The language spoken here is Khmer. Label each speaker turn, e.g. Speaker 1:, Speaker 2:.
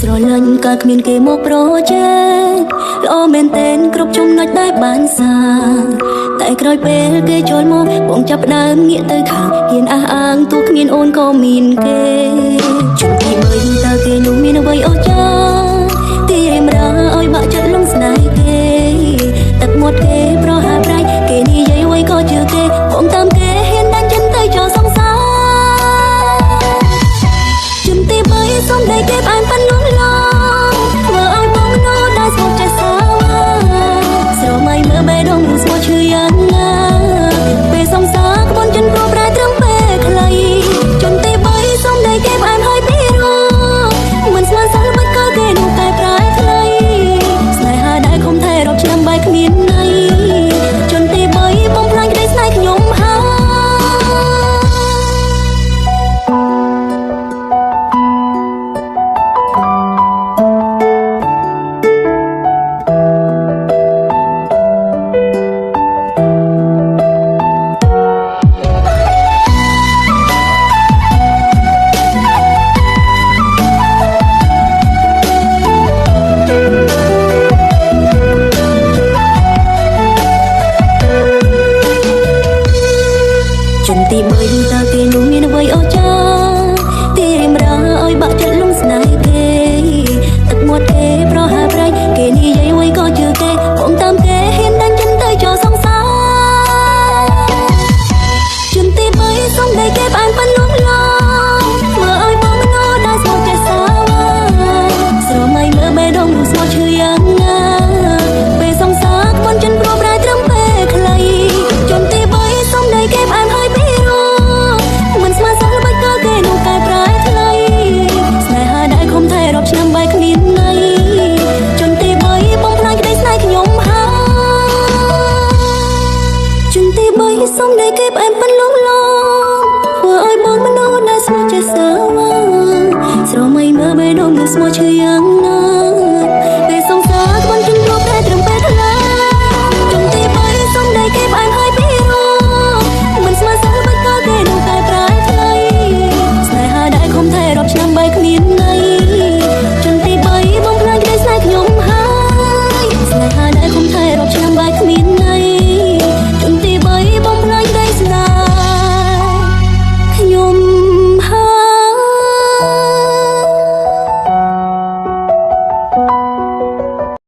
Speaker 1: ស្រឡាញ់ក៏គ្មានគេមកប្រជែងល្អមែនតែនគ្រប់ចំណុចដែលបានសាងតែក្រោយពេលគេចូលមកបងចាប់ផ្ដើមងាកទៅខាងហ៊ានអះអាងទោះគ្មានអូនក៏មានគេជុំពីមើលតើគេ